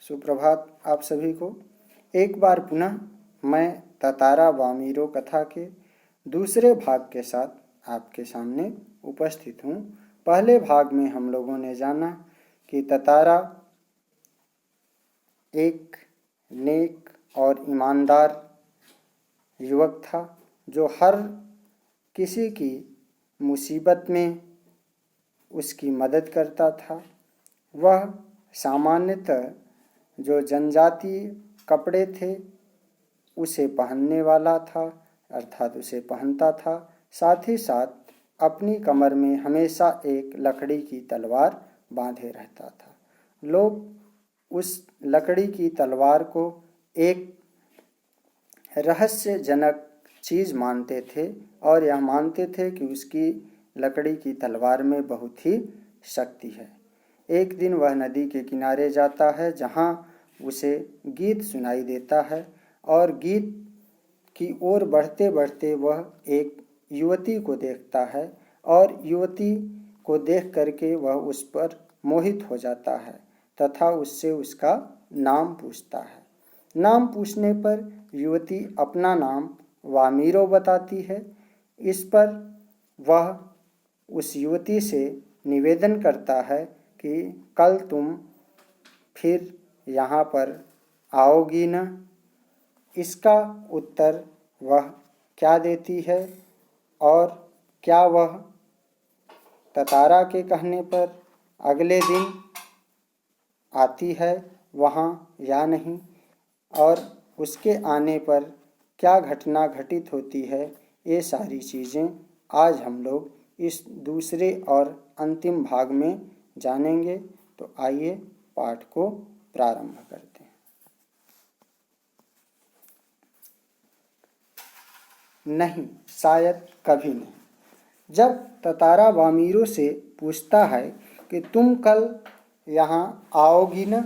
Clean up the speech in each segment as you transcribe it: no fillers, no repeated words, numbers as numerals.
सुप्रभात आप सभी को। एक बार पुनः मैं ततारा वामीरो कथा के दूसरे भाग के साथ आपके सामने उपस्थित हूँ। पहले भाग में हम लोगों ने जाना कि ततारा एक नेक और ईमानदार युवक था जो हर किसी की मुसीबत में उसकी मदद करता था। वह सामान्यतः जो जनजातीय कपड़े थे उसे पहनने वाला था, अर्थात उसे पहनता था। साथ ही साथ अपनी कमर में हमेशा एक लकड़ी की तलवार बांधे रहता था। लोग उस लकड़ी की तलवार को एक रहस्यजनक चीज़ मानते थे और यह मानते थे कि उसकी लकड़ी की तलवार में बहुत ही शक्ति है। एक दिन वह नदी के किनारे जाता है जहाँ उसे गीत सुनाई देता है और गीत की ओर बढ़ते बढ़ते वह एक युवती को देखता है और युवती को देख करके वह उस पर मोहित हो जाता है तथा उससे उसका नाम पूछता है। नाम पूछने पर युवती अपना नाम वामीरो बताती है। इस पर वह उस युवती से निवेदन करता है कि कल तुम फिर यहाँ पर आओगी न। इसका उत्तर वह क्या देती है और क्या वह ततारा के कहने पर अगले दिन आती है वहाँ या नहीं, और उसके आने पर क्या घटना घटित होती है, ये सारी चीज़ें आज हम लोग इस दूसरे और अंतिम भाग में जानेंगे। तो आइए पाठ को प्रारंभ करते हैं। नहीं, शायद कभी नहीं। जब ततारा वामीरो से पूछता है कि तुम कल यहाँ आओगी न,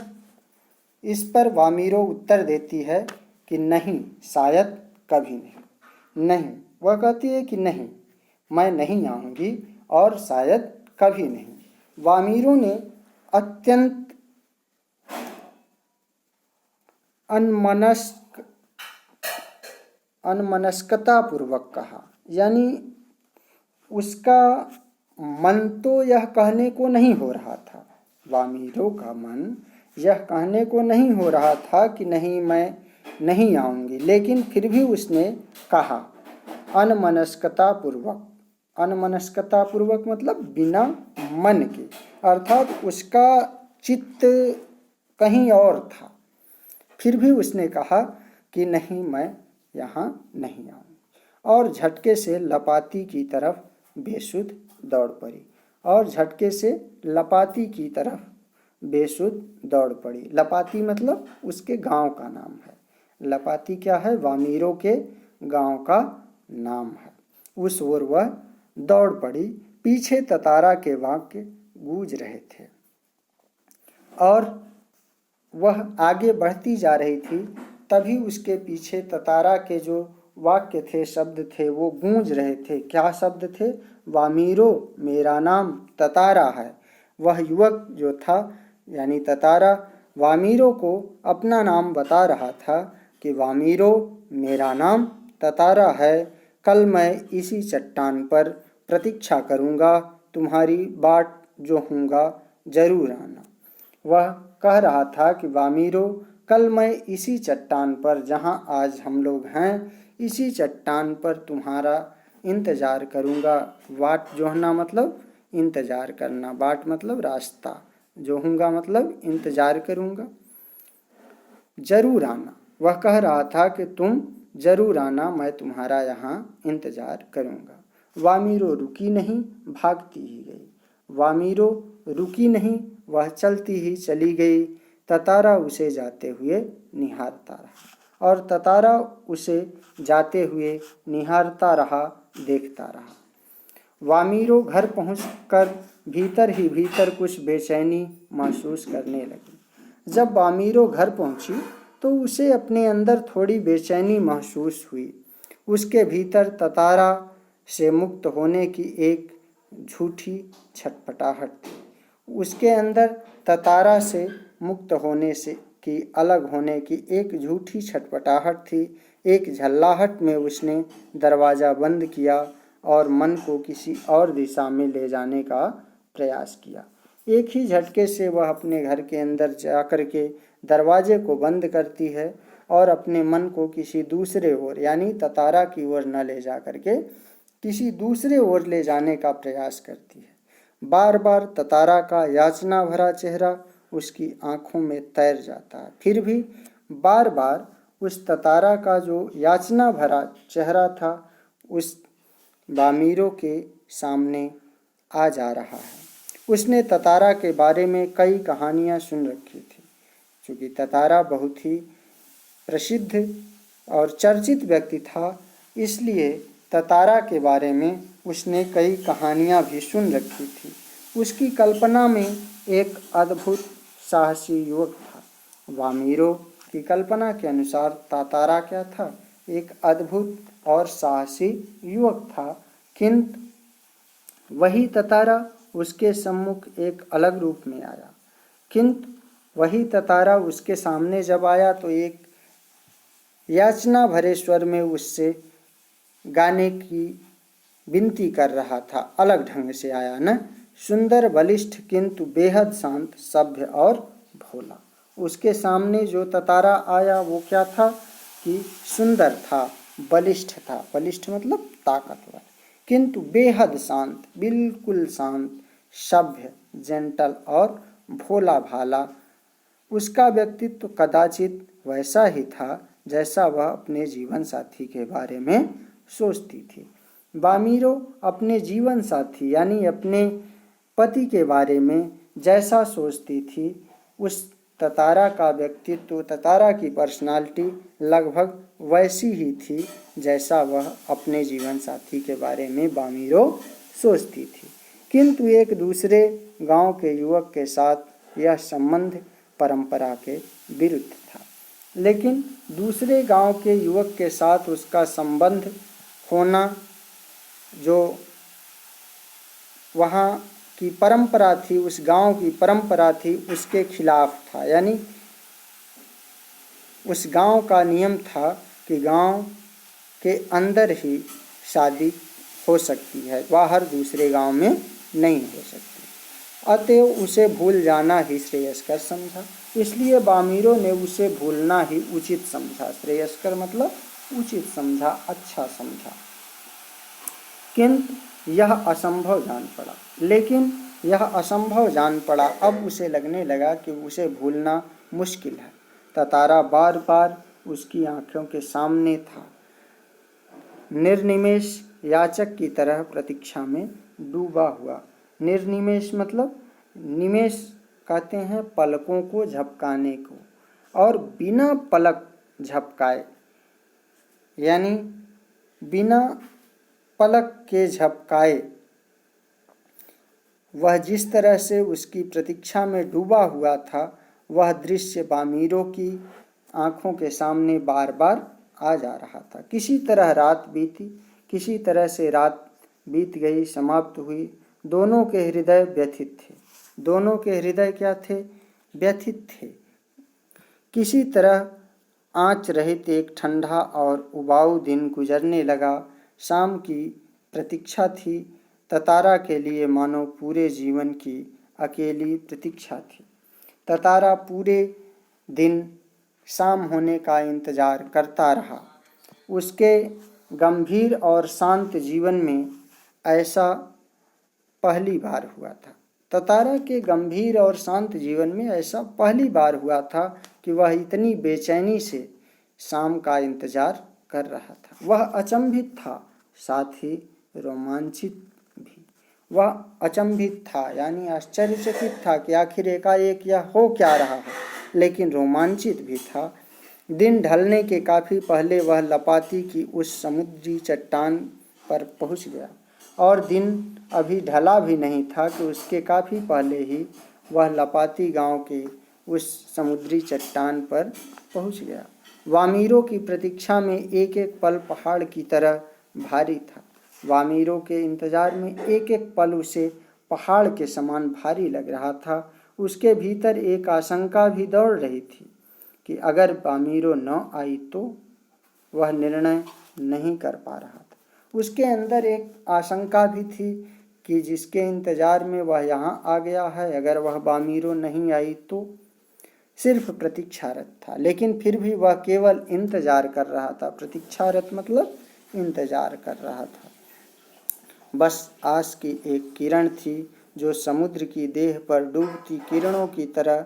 इस पर वामीरो उत्तर देती है कि नहीं, शायद कभी नहीं। नहीं, वह कहती है कि नहीं, मैं नहीं आऊँगी और शायद कभी नहीं। वामीरो ने अत्यंत अनमनस्कतापूर्वक कहा, यानी उसका मन तो यह कहने को नहीं हो रहा था, वामीरो का मन यह कहने को नहीं हो रहा था कि नहीं, मैं नहीं आऊँगी, लेकिन फिर भी उसने कहा अनमनस्कतापूर्वक। अनमनस्कतापूर्वक मतलब बिना मन के, अर्थात उसका चित्त कहीं और था। फिर भी उसने कहा कि नहीं, मैं यहाँ नहीं आऊँगी, और झटके से लपाती की तरफ बेसुध दौड़ पड़ी। और झटके से लपाती की तरफ बेसुध दौड़ पड़ी। लपाती मतलब उसके गांव का नाम है। लपाती क्या है? वामीरो के गांव का नाम है। उस ओर वह दौड़ पड़ी। पीछे ततारा के वाक्य गूंज रहे थे और वह आगे बढ़ती जा रही थी। तभी उसके पीछे ततारा के जो वाक्य थे, शब्द थे, वो गूंज रहे थे। क्या शब्द थे? वामीरो, मेरा नाम ततारा है। वह युवक जो था यानी ततारा वामीरो को अपना नाम बता रहा था कि वामीरो, मेरा नाम ततारा है। कल मैं इसी चट्टान पर प्रतीक्षा करूँगा, तुम्हारी बाट जोहूँगा, जरूर आना। वह कह रहा था कि वामीरो, कल मैं इसी चट्टान पर, जहाँ आज हम लोग हैं, इसी चट्टान पर तुम्हारा इंतज़ार करूँगा। बाट जोहना मतलब इंतज़ार करना, बाट मतलब रास्ता, जोहूँगा मतलब इंतज़ार करूँगा, जरूर आना। वह कह रहा था कि तुम जरूर आना, मैं तुम्हारा यहाँ इंतज़ार करूँगा। वामीरो रुकी नहीं, भागती ही गई। वामीरो रुकी नहीं, वह चलती ही चली गई। ततारा उसे जाते हुए निहारता रहा और ततारा उसे जाते हुए निहारता रहा, देखता रहा। वामीरो घर पहुंचकर भीतर ही भीतर कुछ बेचैनी महसूस करने लगी। जब वामीरो घर पहुंची तो उसे अपने अंदर थोड़ी बेचैनी महसूस हुई। उसके भीतर ततारा से मुक्त होने की एक झूठी छटपटाहट थी। उसके अंदर ततारा से मुक्त होने से की अलग होने की एक झूठी छटपटाहट थी। एक झल्लाहट में उसने दरवाज़ा बंद किया और मन को किसी और दिशा में ले जाने का प्रयास किया। एक ही झटके से वह अपने घर के अंदर जाकर के दरवाजे को बंद करती है और अपने मन को किसी दूसरे ओर यानी ततारा की ओर न ले जा करके किसी दूसरे ओर ले जाने का प्रयास करती है। बार बार ततारा का याचना भरा चेहरा उसकी आंखों में तैर जाता है। फिर भी बार बार उस ततारा का जो याचना भरा चेहरा था उस बामीरो के सामने आ जा रहा है। उसने ततारा के बारे में कई कहानियां सुन रखी थी। चूँकि ततारा बहुत ही प्रसिद्ध और चर्चित व्यक्ति था, इसलिए ततारा के बारे में उसने कई कहानियां भी सुन रखी थी। उसकी कल्पना में एक अद्भुत साहसी युवक था। वामीरो की कल्पना के अनुसार ततारा क्या था? एक अद्भुत और साहसी युवक था। किंतु वही ततारा उसके सम्मुख एक अलग रूप में आया। किंतु वही ततारा उसके सामने जब आया तो एक याचना भरे स्वर में उससे गाने की विनती कर रहा था। अलग ढंग से आया न, सुंदर बलिष्ठ किंतु बेहद शांत, सभ्य और भोला। उसके सामने जो ततारा आया वो क्या था कि सुंदर था, बलिष्ठ था। बलिष्ठ मतलब ताकतवर, किंतु बेहद शांत, बिल्कुल शांत, सभ्य, जेंटल और भोला भाला। उसका व्यक्तित्व कदाचित वैसा ही था जैसा वह अपने जीवन साथी के बारे में सोचती थी। बामीरो अपने जीवन साथी यानी अपने पति के बारे में जैसा सोचती थी, उस ततारा का व्यक्तित्व, ततारा की पर्सनालिटी लगभग वैसी ही थी जैसा वह अपने जीवन साथी के बारे में बामीरो सोचती थी। किंतु एक दूसरे गांव के युवक के साथ यह संबंध परंपरा के विरुद्ध था। लेकिन दूसरे गांव के युवक के साथ उसका संबंध होना जो वहाँ की परंपरा थी, उस गांव की परंपरा थी, उसके खिलाफ था। यानी उस गांव का नियम था कि गांव के अंदर ही शादी हो सकती है, बाहर दूसरे गांव में नहीं हो सकती। अतएव उसे भूल जाना ही श्रेयस्कर समझा। इसलिए बामीरो ने उसे भूलना ही उचित समझा। श्रेयस्कर मतलब उचित समझा, अच्छा समझा। किंतु यह असंभव जान पड़ा। लेकिन यह असंभव जान पड़ा। अब उसे लगने लगा कि उसे भूलना मुश्किल है। ततारा बार बार उसकी आंखों के सामने था, निर्निमेष याचक की तरह प्रतीक्षा में डूबा हुआ। निर्निमेष मतलब निमेष कहते हैं पलकों को झपकाने को, और बिना पलक झपकाए यानी बिना पलक के झपकाए वह जिस तरह से उसकी प्रतीक्षा में डूबा हुआ था, वह दृश्य बामीरो की आंखों के सामने बार बार आ जा रहा था। किसी तरह रात बीती, किसी तरह से रात बीत गई, समाप्त हुई। दोनों के हृदय व्यथित थे। दोनों के हृदय क्या थे? व्यथित थे। किसी तरह आँच रहित एक ठंडा और उबाऊ दिन गुजरने लगा। शाम की प्रतीक्षा थी। ततारा के लिए मानो पूरे जीवन की अकेली प्रतीक्षा थी। ततारा पूरे दिन शाम होने का इंतजार करता रहा। उसके गंभीर और शांत जीवन में ऐसा पहली बार हुआ था। ततारा के गंभीर और शांत जीवन में ऐसा पहली बार हुआ था कि वह इतनी बेचैनी से शाम का इंतजार कर रहा था। वह अचंभित था, साथ ही रोमांचित भी। वह अचंभित था यानी आश्चर्यचकित था कि आखिर एकाएक यह हो क्या रहा है, लेकिन रोमांचित भी था। दिन ढलने के काफ़ी पहले वह लपाती की उस समुद्री चट्टान पर पहुंच गया, और दिन अभी ढला भी नहीं था कि उसके काफ़ी पहले ही वह लपाती गांव के उस समुद्री चट्टान पर पहुंच गया। वामीरो की प्रतीक्षा में एक एक पल पहाड़ की तरह भारी था। वामीरो के इंतजार में एक एक पल उसे पहाड़ के समान भारी लग रहा था। उसके भीतर एक आशंका भी दौड़ रही थी। कि अगर बामीरो न आई तो वह निर्णय नहीं कर पा रहा था। उसके अंदर एक आशंका भी थी कि जिसके इंतजार में वह यहाँ आ गया है, अगर वह बामीरो नहीं आई तो सिर्फ प्रतीक्षारत था, लेकिन फिर भी वह केवल इंतजार कर रहा था। प्रतीक्षारत मतलब इंतजार कर रहा था। बस आस की एक किरण थी जो समुद्र की देह पर डूबती किरणों की तरह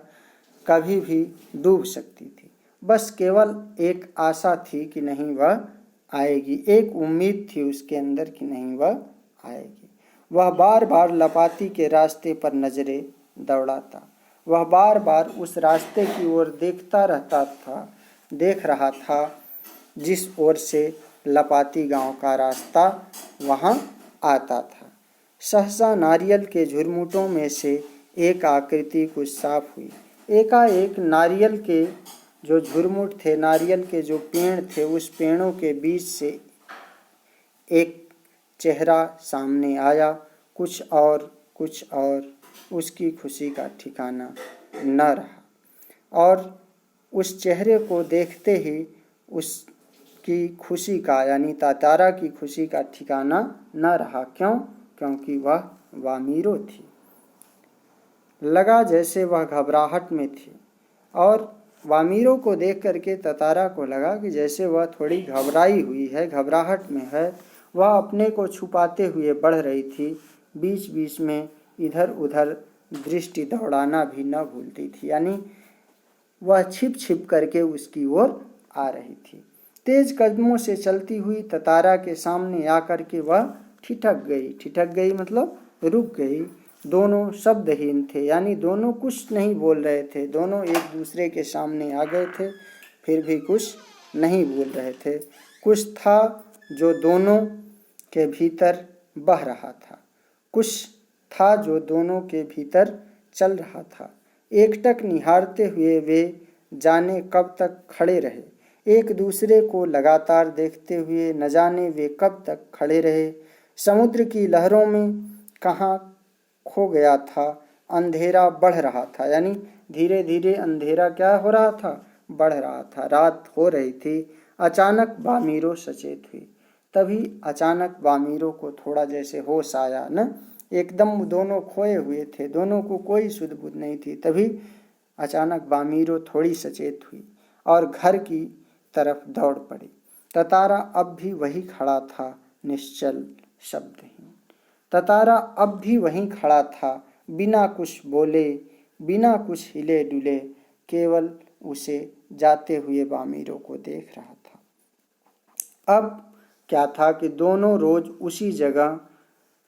कभी भी डूब सकती थी। बस केवल एक आशा थी कि नहीं वह आएगी, एक उम्मीद थी उसके अंदर कि नहीं वह आएगी। वह बार बार लपाती के रास्ते पर नजरें दौड़ाता। वह बार बार उस रास्ते की ओर देख रहा था जिस ओर से लपाती गांव का रास्ता वहां आता था। सहसा नारियल के झुरमुटों में से एक आकृति कुछ साफ हुई। एकाएक नारियल के जो झुरमुट थे, नारियल के जो पेड़ थे, उस पेड़ों के बीच से एक चेहरा सामने आया। कुछ और उसकी खुशी का ठिकाना न रहा। और उस चेहरे को देखते ही उसकी खुशी का यानी तातारा की खुशी का ठिकाना न रहा। क्यों? क्योंकि वह वामीरो थी। लगा जैसे वह घबराहट में थी, और वामीरो को देख करके तातारा को लगा कि जैसे वह थोड़ी घबराई हुई है, घबराहट में है। वह अपने को छुपाते हुए बढ़ रही थी। बीच बीच में इधर उधर दृष्टि दौड़ाना भी न भूलती थी, यानी वह छिप छिप करके उसकी ओर आ रही थी। तेज कदमों से चलती हुई तातारा के सामने आकर के वह ठिठक गई मतलब रुक गई। दोनों शब्दहीन थे, यानी दोनों कुछ नहीं बोल रहे थे। दोनों एक दूसरे के सामने आ गए थे, फिर भी कुछ नहीं बोल रहे थे। कुछ था जो दोनों के भीतर बह रहा था, कुछ था जो दोनों के भीतर चल रहा था। एकटक निहारते हुए वे जाने कब तक खड़े रहे, एक दूसरे को लगातार देखते हुए न जाने वे कब तक खड़े रहे। समुद्र की लहरों में कहाँ खो गया था। अंधेरा बढ़ रहा था, यानी धीरे धीरे अंधेरा क्या हो रहा था? बढ़ रहा था। रात हो रही थी। अचानक बामीरो सचेत हुई। तभी अचानक बामीरो को थोड़ा जैसे होश आया न, एकदम दोनों खोए हुए थे, दोनों को कोई सुध बुध नहीं थी। तभी अचानक बामीरो थोड़ी सचेत हुई और घर की तरफ दौड़ पड़ी। तातारा अब भी वही खड़ा था, निश्चल, शब्दहीन। तातारा अब भी वहीं खड़ा था, बिना कुछ बोले, बिना कुछ हिले डुले, केवल उसे जाते हुए बामीरो को देख रहा था। अब क्या था कि दोनों रोज उसी जगह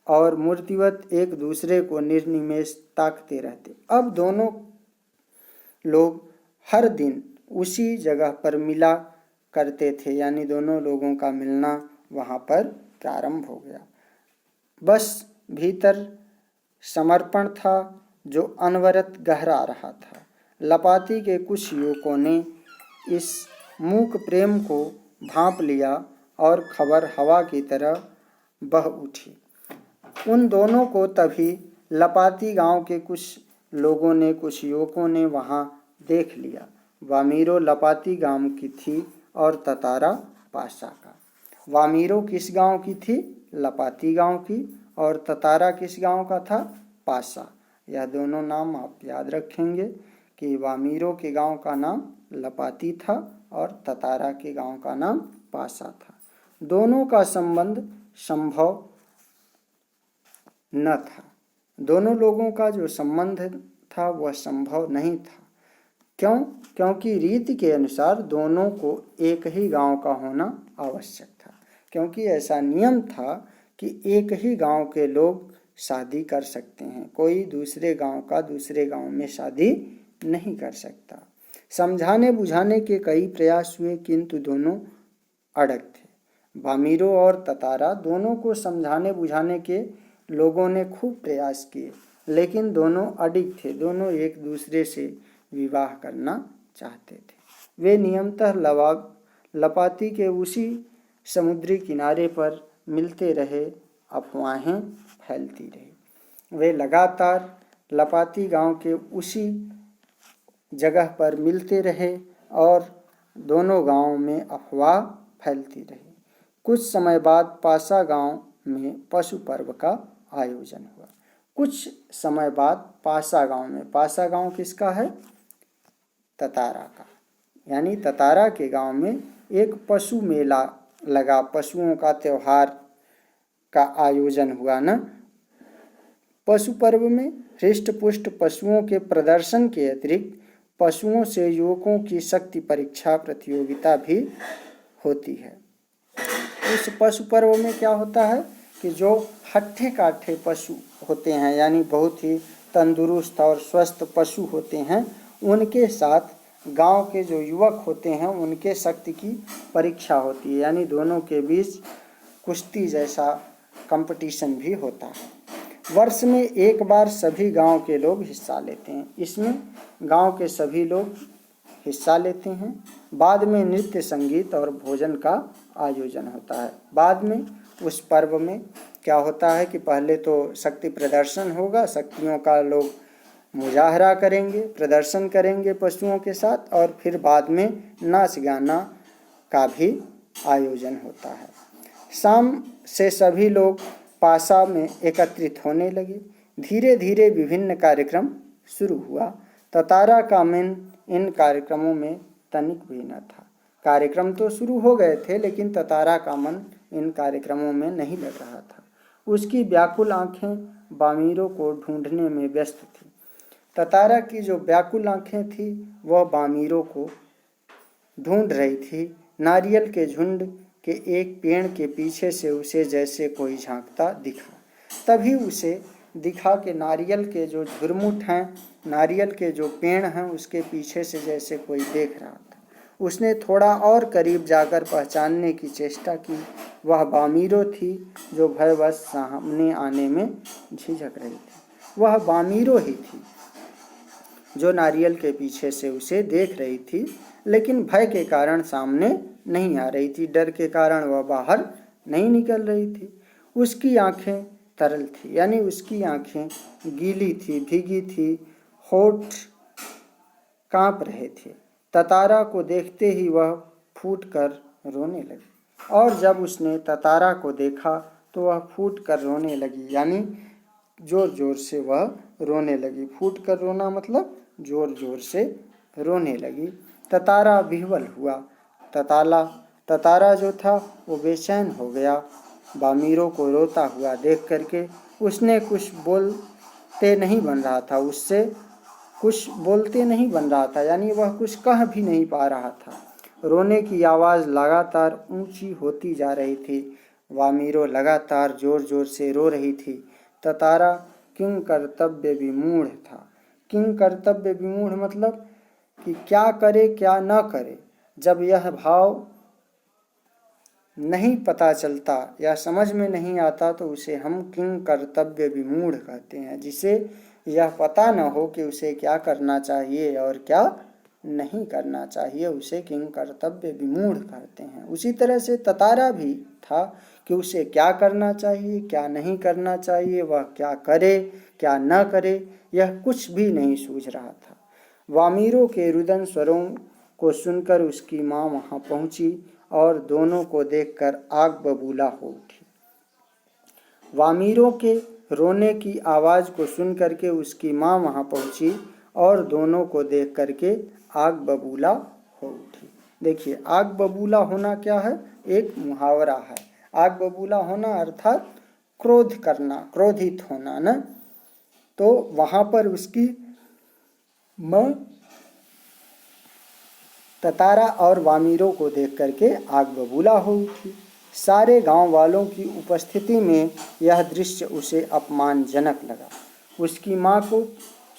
और मूर्तिवत एक दूसरे को निर्निमेष ताकते रहते। अब दोनों लोग हर दिन उसी जगह पर मिला करते थे, यानी दोनों लोगों का मिलना वहाँ पर प्रारंभ हो गया। बस भीतर समर्पण था जो अनवरत गहरा रहा था। लपाती के कुछ युवकों ने इस मूक प्रेम को भांप लिया और खबर हवा की तरह बह उठी। उन दोनों को तभी लपाती गांव के कुछ लोगों ने, कुछ युवकों ने वहां देख लिया। वामीरो लपाती गांव की थी और तातारा पासा का। वामीरो किस गांव की थी? लपाती गांव की। और तातारा किस गांव का था? पासा। यह दोनों नाम आप याद रखेंगे कि वामीरो के गांव का नाम लपाती था और तातारा के गांव का नाम पासा था। दोनों का संबंध संभव न था। दोनों लोगों का जो संबंध था वह संभव नहीं था। क्यों? क्योंकि रीति के अनुसार दोनों को एक ही गांव का होना आवश्यक था। क्योंकि ऐसा नियम था कि एक ही गांव के लोग शादी कर सकते हैं, कोई दूसरे गांव का दूसरे गांव में शादी नहीं कर सकता। समझाने बुझाने के कई प्रयास हुए, किंतु दोनों अड़ग थे। बामीरो और तातारा दोनों को समझाने बुझाने के लोगों ने खूब प्रयास किए, लेकिन दोनों अडिग थे। दोनों एक दूसरे से विवाह करना चाहते थे। वे नियमतः लपाती के उसी समुद्री किनारे पर मिलते रहे, अफवाहें फैलती रही। वे लगातार लपाती गांव के उसी जगह पर मिलते रहे, और दोनों गांवों में अफवाह फैलती रही। कुछ समय बाद पासा गांव में पशु पर्व का आयोजन हुआ। कुछ समय बाद पासा गांव में, पासा गांव किसका है? ततारा का। यानी ततारा के गांव में एक पशु मेला लगा, पशुओं का त्योहार का आयोजन हुआ ना। पशु पर्व में हृष्ट पुष्ट पशुओं के प्रदर्शन के अतिरिक्त पशुओं से युवकों की शक्ति परीक्षा प्रतियोगिता भी होती है। इस पशु पर्व में क्या होता है कि जो हट्ठे काठे पशु होते हैं, यानी बहुत ही तंदुरुस्त और स्वस्थ पशु होते हैं, उनके साथ गांव के जो युवक होते हैं उनके शक्ति की परीक्षा होती है। यानी दोनों के बीच कुश्ती जैसा कंपटीशन भी होता है। वर्ष में एक बार सभी गांव के लोग हिस्सा लेते हैं। इसमें गांव के सभी लोग हिस्सा लेते हैं। बाद में नृत्य, संगीत और भोजन का आयोजन होता है। बाद में उस पर्व में क्या होता है कि पहले तो शक्ति प्रदर्शन होगा, शक्तियों का लोग मुजाहरा करेंगे, प्रदर्शन करेंगे पशुओं के साथ, और फिर बाद में नाच गाना का भी आयोजन होता है। शाम से सभी लोग पासा में एकत्रित होने लगे। धीरे धीरे विभिन्न कार्यक्रम शुरू हुआ। ततारा का मन इन कार्यक्रमों में तनिक भी न था। कार्यक्रम तो शुरू हो गए थे, लेकिन ततारा का मन इन कार्यक्रमों में नहीं लग रहा था। उसकी व्याकुल आंखें बामीरों को ढूंढने में व्यस्त थी। ततारा की जो व्याकुल आंखें थी वह बामीरों को ढूंढ रही थी। नारियल के झुंड के एक पेड़ के पीछे से उसे जैसे कोई झांकता दिखा। तभी उसे दिखा कि नारियल के जो झुरमुट हैं, नारियल के जो पेड़ हैं, उसके पीछे से जैसे कोई देख रहा था। उसने थोड़ा और करीब जाकर पहचानने की चेष्टा की। वह बामीरो थी जो भयवश सामने आने में झिझक रही थी। वह बामीरो ही थी जो नारियल के पीछे से उसे देख रही थी, लेकिन भय के कारण सामने नहीं आ रही थी। डर के कारण वह बाहर नहीं निकल रही थी। उसकी आंखें तरल थी, यानी उसकी आंखें गीली थी, भीगी थी, होठ कांप रहे थे। ततारा को देखते ही वह फूट कर रोने लगी, और जब उसने ततारा को देखा तो वह फूट कर रोने लगी, यानी जोर जोर से वह रोने लगी। फूट कर रोना मतलब जोर जोर से रोने लगी। ततारा विह्वल हुआ। ततारा जो था वो बेचैन हो गया। बामीरों को रोता हुआ देख करके उसने कुछ बोलते नहीं बन रहा था, उससे कुछ बोलते नहीं बन रहा था, यानी वह कुछ कह भी नहीं पा रहा था। रोने की आवाज़ लगातार ऊंची होती जा रही थी। बामीरो लगातार जोर जोर से रो रही थी। ततारा किंग कर्तव्य विमूढ़ था। किंग कर्तव्य विमूढ़ मतलब कि क्या करे क्या न करे। जब यह भाव नहीं पता चलता या समझ में नहीं आता तो उसे हम किंग कर्तव्य विमूढ़ कहते हैं। जिसे यह पता न हो कि उसे क्या करना चाहिए और क्या नहीं करना चाहिए, उसे किंग कर्तव्य विमूढ़ कहते हैं। उसी तरह से ततारा भी था कि उसे क्या करना चाहिए क्या नहीं करना चाहिए, वह क्या करे क्या न करे, यह कुछ भी नहीं सूझ रहा था। वामीरों के रुदन स्वरों को सुनकर उसकी माँ वहां पहुंची और दोनों को देखकर आग बबूला हो उठी। वामीरों के रोने की आवाज़ को सुन करके उसकी माँ वहां पहुंची और दोनों को देख करके आग बबूला हो उठी। देखिए, आग बबूला होना क्या है? एक मुहावरा है। आग बबूला होना अर्थात क्रोध करना, क्रोधित होना ना। तो वहां पर उसकी माँ ततारा और वामीरों को देख करके आग बबूला हो उठी। सारे गांव वालों की उपस्थिति में यह दृश्य उसे अपमानजनक लगा। उसकी माँ को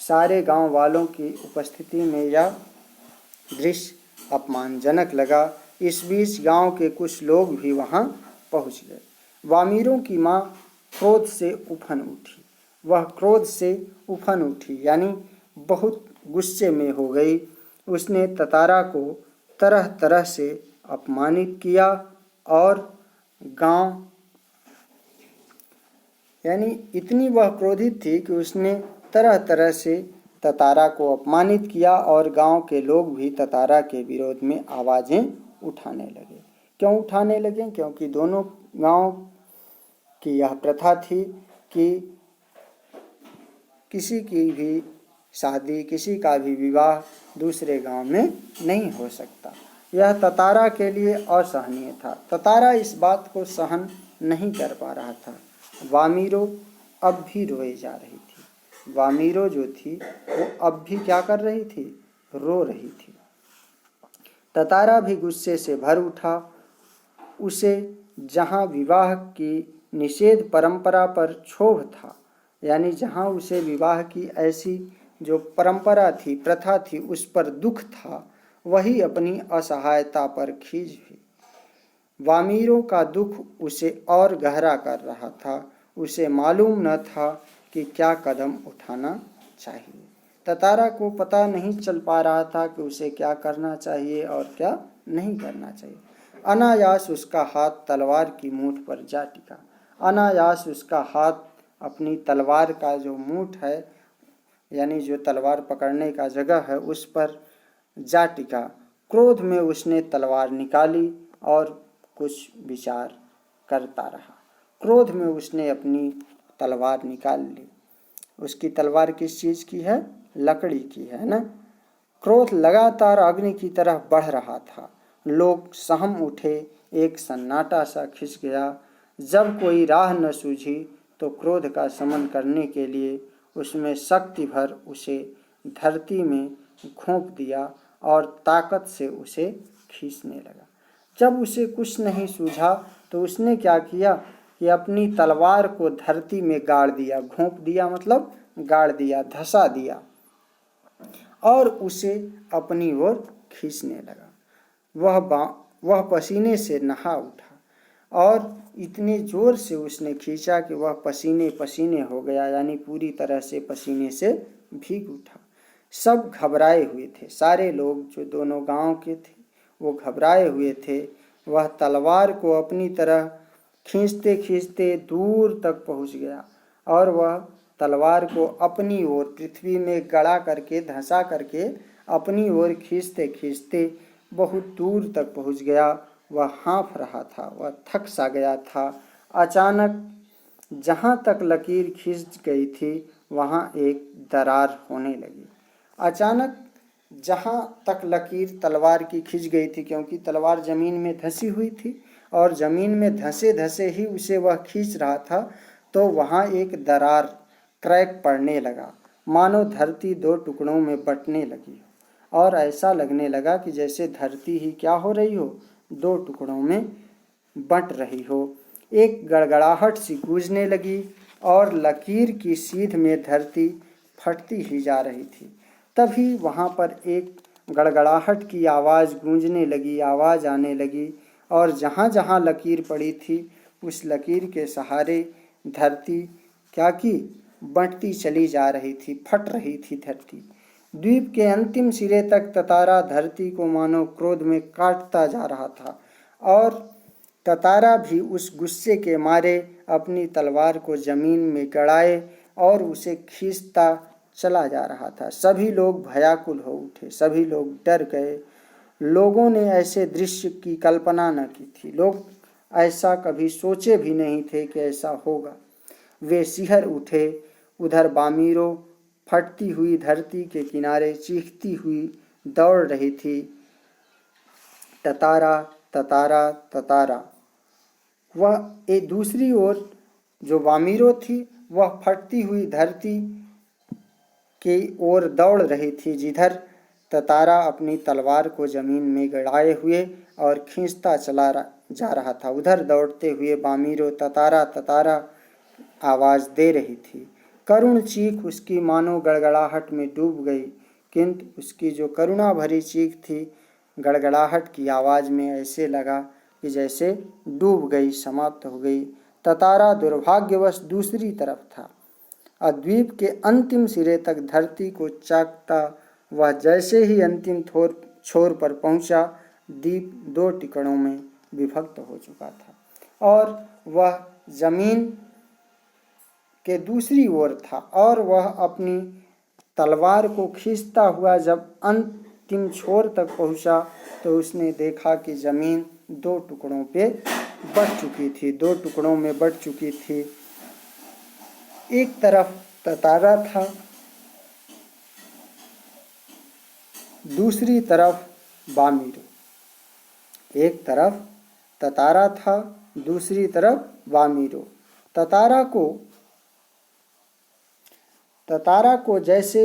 सारे गांव वालों की उपस्थिति में यह दृश्य अपमानजनक लगा। इस बीच गांव के कुछ लोग भी वहां पहुंच गए। वामीरों की माँ क्रोध से उफन उठी। वह क्रोध से उफन उठी, यानी बहुत गुस्से में हो गई। उसने ततारा को तरह तरह से अपमानित किया और गांव, यानी इतनी वह क्रोधित थी कि उसने तरह तरह से ततारा को अपमानित किया और गांव के लोग भी ततारा के विरोध में आवाज़ें उठाने लगे। क्यों उठाने लगे? क्योंकि दोनों गांव की यह प्रथा थी कि किसी की भी शादी, किसी का भी विवाह दूसरे गांव में नहीं हो सकता। यह ततारा के लिए असहनीय था। ततारा इस बात को सहन नहीं कर पा रहा था। वामीरो अब भी रोए जा रही थी। वामीरो जो थी वो अब भी क्या कर रही थी? रो रही थी। ततारा भी गुस्से से भर उठा। उसे जहाँ विवाह की निषेध परंपरा पर क्षोभ था, यानी जहाँ उसे विवाह की ऐसी जो परंपरा थी, प्रथा थी, उस पर दुख था, वही अपनी असहायता पर खींच हुई। वामीरों का दुख उसे और गहरा कर रहा था। उसे मालूम न था कि क्या कदम उठाना चाहिए। ततारा को पता नहीं चल पा रहा था कि उसे क्या करना चाहिए और क्या नहीं करना चाहिए। अनायास उसका हाथ तलवार की मूठ पर जा टिका। अनायास उसका हाथ अपनी तलवार का जो मूठ है, यानी जो तलवार पकड़ने का जगह है, उस पर जा टिका। क्रोध में उसने तलवार निकाली और कुछ विचार करता रहा। क्रोध में उसने अपनी तलवार निकाल ली। उसकी तलवार किस चीज़ की है? लकड़ी की है ना। क्रोध लगातार अग्नि की तरह बढ़ रहा था। लोग सहम उठे। एक सन्नाटा सा खिंच गया। जब कोई राह न सूझी तो क्रोध का शमन करने के लिए उसमें शक्ति भर उसे धरती में घोंप दिया और ताकत से उसे खींचने लगा। जब उसे कुछ नहीं सूझा तो उसने क्या किया कि अपनी तलवार को धरती में गाड़ दिया। घोंप दिया मतलब गाड़ दिया, धंसा दिया और उसे अपनी ओर खींचने लगा। वह पसीने से नहा उठा और इतने जोर से उसने खींचा कि वह पसीने पसीने हो गया, यानी पूरी तरह से पसीने से भीग उठा। सब घबराए हुए थे। सारे लोग जो दोनों गांव के थे वो घबराए हुए थे। वह तलवार को अपनी तरह खींचते खींचते दूर तक पहुंच गया और वह तलवार को अपनी ओर पृथ्वी में गड़ा करके, धंसा करके अपनी ओर खींचते खींचते बहुत दूर तक पहुंच गया। वह हाँफ रहा था, वह थक सा गया था। अचानक जहाँ तक लकीर खींच गई थी वहाँ एक दरार होने लगी। अचानक जहाँ तक लकीर तलवार की खींच गई थी, क्योंकि तलवार जमीन में धंसी हुई थी और जमीन में धंसे धंसे ही उसे वह खींच रहा था, तो वहाँ एक दरार, क्रैक पड़ने लगा, मानो धरती दो टुकड़ों में बंटने लगी और ऐसा लगने लगा कि जैसे धरती ही क्या हो रही हो, दो टुकड़ों में बंट रही हो। एक गड़गड़ाहट सी गूंजने लगी और लकीर की सीध में धरती फटती ही जा रही थी। तभी वहाँ पर एक गड़गड़ाहट की आवाज़ गूंजने लगी, आवाज़ आने लगी और जहाँ जहाँ लकीर पड़ी थी उस लकीर के सहारे धरती क्या की बंटती चली जा रही थी, फट रही थी धरती। द्वीप के अंतिम सिरे तक ततारा धरती को मानो क्रोध में काटता जा रहा था और ततारा भी उस गुस्से के मारे अपनी तलवार को जमीन में गड़ाए और उसे खींचता चला जा रहा था। सभी लोग भयाकुल हो उठे, सभी लोग डर गए। लोगों ने ऐसे दृश्य की कल्पना न की थी। लोग ऐसा कभी सोचे भी नहीं थे कि ऐसा होगा। वे सिहर उठे। उधर बामीरो फटती हुई धरती के किनारे चीखती हुई दौड़ रही थी, ततारा ततारा ततारा। वह एक दूसरी ओर जो वामीरो थी वह फटती हुई धरती की ओर दौड़ रही थी, जिधर ततारा अपनी तलवार को जमीन में गड़ाए हुए और खींचता चला जा रहा था। उधर दौड़ते हुए बामीरो ततारा ततारा आवाज़ दे रही थी। करुण चीख उसकी मानो गड़गड़ाहट में डूब गई, किंतु उसकी जो करुणा भरी चीख थी, गड़गड़ाहट की आवाज़ में ऐसे लगा कि जैसे डूब गई, समाप्त हो गई। ततारा दुर्भाग्यवश दूसरी तरफ था। द्वीप के अंतिम सिरे तक धरती को चाकता वह जैसे ही अंतिम छोर पर पहुंचा, द्वीप दो टुकड़ों में विभक्त हो चुका था और वह जमीन के दूसरी ओर था और वह अपनी तलवार को खींचता हुआ जब अंतिम छोर तक पहुंचा तो उसने देखा कि जमीन दो टुकड़ों पे बट चुकी थी, दो टुकड़ों में बट चुकी थी। एक तरफ ततारा था, दूसरी तरफ वामीरो। एक तरफ ततारा था, दूसरी तरफ वामीरो। ततारा को जैसे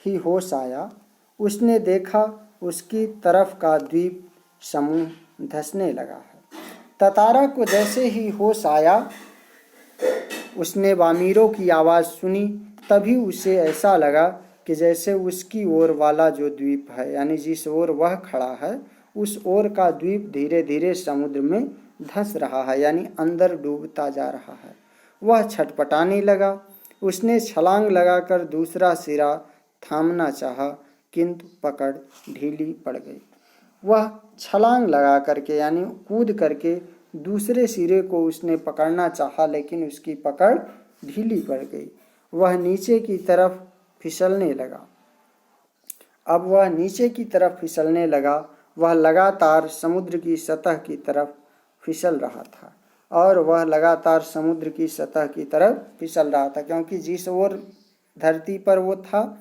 ही होश आया उसने देखा उसकी तरफ का द्वीप समूह धंसने लगा है। ततारा को जैसे ही होश आया उसने वामीरो की आवाज़ सुनी, तभी उसे ऐसा लगा कि जैसे उसकी ओर वाला जो द्वीप है, यानी जिस ओर वह खड़ा है, उस ओर का द्वीप धीरे धीरे समुद्र में धंस रहा है, यानी अंदर डूबता जा रहा है। वह छटपटाने लगा। उसने छलांग लगाकर दूसरा सिरा थामना चाहा, किंतु पकड़ ढीली पड़ गई। वह छलांग लगा करके यानी कूद करके दूसरे सिरे को उसने पकड़ना चाहा, लेकिन उसकी पकड़ ढीली पड़ गई। वह नीचे की तरफ फिसलने लगा। अब वह नीचे की तरफ फिसलने लगा। वह लगातार समुद्र की सतह की तरफ फिसल रहा था और वह लगातार समुद्र की सतह की तरफ फिसल रहा था, क्योंकि जिस ओर धरती पर वो था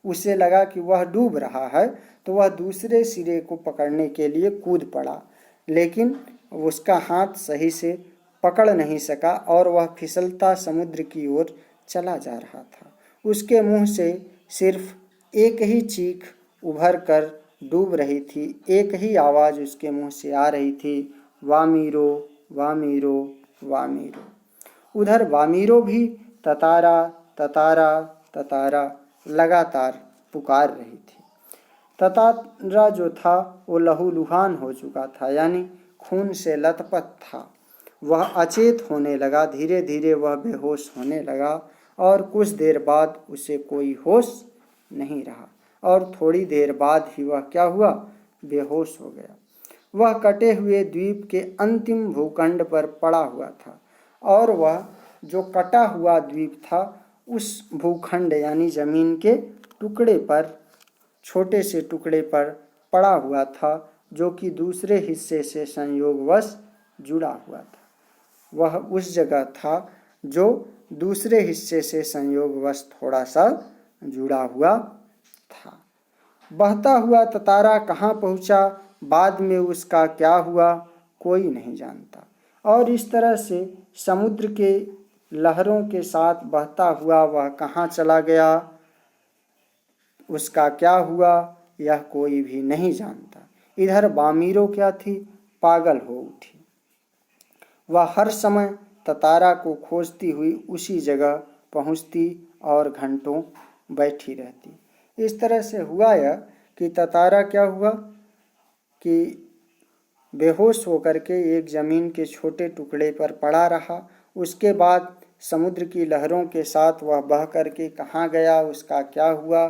उसे लगा कि वह डूब रहा है, तो वह दूसरे सिरे को पकड़ने के लिए कूद पड़ा, लेकिन उसका हाथ सही से पकड़ नहीं सका और वह फिसलता समुद्र की ओर चला जा रहा था। उसके मुंह से सिर्फ एक ही चीख उभर कर डूब रही थी, एक ही आवाज़ उसके मुंह से आ रही थी, वामीरो वामीरो वामीरो। उधर वामीरो भी ततारा ततारा ततारा लगातार पुकार रही थी। ततारा जो था वो लहूलुहान हो चुका था, यानी खून से लथपथ था। वह अचेत होने लगा, धीरे धीरे वह बेहोश होने लगा और कुछ देर बाद उसे कोई होश नहीं रहा और थोड़ी देर बाद ही वह क्या हुआ, बेहोश हो गया। वह कटे हुए द्वीप के अंतिम भूखंड पर पड़ा हुआ था और वह जो कटा हुआ द्वीप था उस भूखंड यानी जमीन के टुकड़े पर, छोटे से टुकड़े पर पड़ा हुआ था जो कि दूसरे हिस्से से संयोगवश जुड़ा हुआ था। वह उस जगह था जो दूसरे हिस्से से संयोगवश थोड़ा सा जुड़ा हुआ था। बहता हुआ ततारा कहाँ पहुँचा, बाद में उसका क्या हुआ, कोई नहीं जानता। और इस तरह से समुद्र के लहरों के साथ बहता हुआ वह कहाँ चला गया, उसका क्या हुआ, यह कोई भी नहीं जानता। इधर वामीरो क्या थी, पागल हो उठी। वह हर समय ततारा को खोजती हुई उसी जगह पहुंचती और घंटों बैठी रहती। इस तरह से हुआ यह कि ततारा क्या हुआ कि बेहोश होकर के एक जमीन के छोटे टुकड़े पर पड़ा रहा। उसके बाद समुद्र की लहरों के साथ वह बह करके कहाँ गया, उसका क्या हुआ,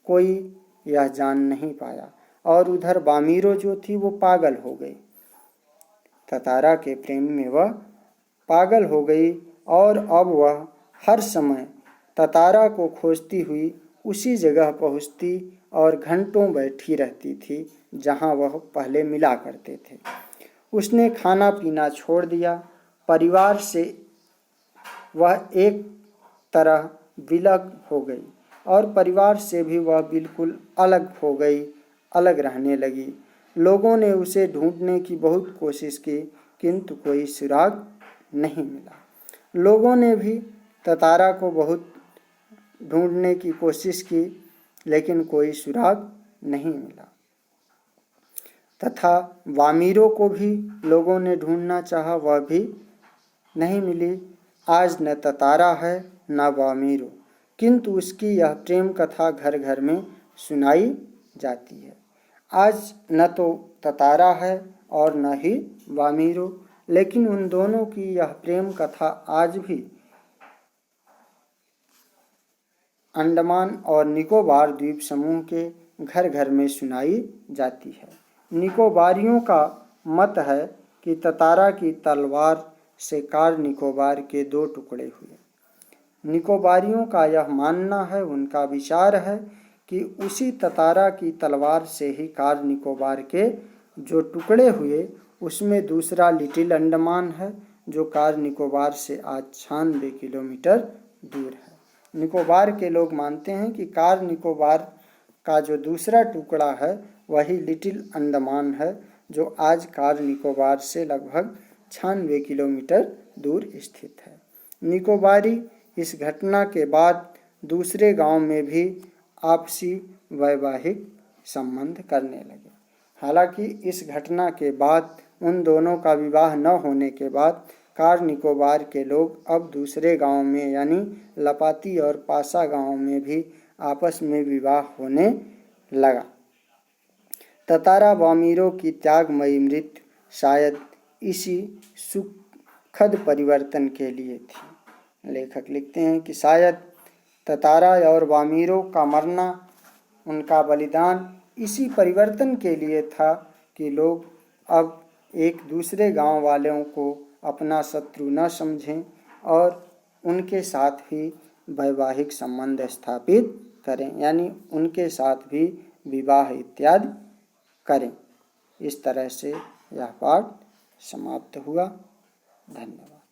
कोई यह जान नहीं पाया। और उधर वामीरो जो थी वो पागल हो गई, ततारा के प्रेम में वह पागल हो गई और अब वह हर समय ततारा को खोजती हुई उसी जगह पहुँचती और घंटों बैठी रहती थी जहाँ वह पहले मिला करते थे। उसने खाना पीना छोड़ दिया। परिवार से वह एक तरह विलग हो गई और परिवार से भी वह बिल्कुल अलग हो गई, अलग रहने लगी। लोगों ने उसे ढूंढने की बहुत कोशिश की, किंतु कोई सुराग नहीं मिला। लोगों ने भी ततारा को बहुत ढूंढने की कोशिश की, लेकिन कोई सुराग नहीं मिला। तथा वामीरो को भी लोगों ने ढूंढना चाहा, वह भी नहीं मिली। आज न ततारा है न वामीरो, किंतु उसकी यह प्रेम कथा घर घर में सुनाई जाती है। आज न तो ततारा है और न ही वामीरो, लेकिन उन दोनों की यह प्रेम कथा आज भी अंडमान और निकोबार द्वीप समूह के घर घर में सुनाई जाती है। निकोबारियों का मत है कि ततारा की तलवार से कार निकोबार के दो टुकड़े हुए। निकोबारियों का यह मानना है, उनका विचार है कि उसी ततारा की तलवार से ही कार निकोबार के जो टुकड़े हुए उसमें दूसरा लिटिल अंडमान है, जो कार निकोबार से आज 96 किलोमीटर दूर है। निकोबार के लोग मानते हैं कि कार निकोबार का जो दूसरा टुकड़ा है वही लिटिल अंडमान है, जो आज कार निकोबार से लगभग 96 किलोमीटर दूर स्थित है। निकोबारी इस घटना के बाद दूसरे गांव में भी आपसी वैवाहिक संबंध करने लगे। हालांकि इस घटना के बाद उन दोनों का विवाह न होने के बाद कार निकोबार के लोग अब दूसरे गांव में यानी लपाती और पासा गांव में भी आपस में विवाह होने लगा। ततारा वामीरों की त्यागमयी मृत्यु शायद इसी सुखद परिवर्तन के लिए थी। लेखक लिखते हैं कि शायद ततारा और वामीरों का मरना, उनका बलिदान इसी परिवर्तन के लिए था कि लोग अब एक दूसरे गांव वालों को अपना शत्रु न समझें और उनके साथ ही वैवाहिक संबंध स्थापित करें, यानी उनके साथ भी विवाह इत्यादि करें। इस तरह से यह पाठ समाप्त हुआ। धन्यवाद।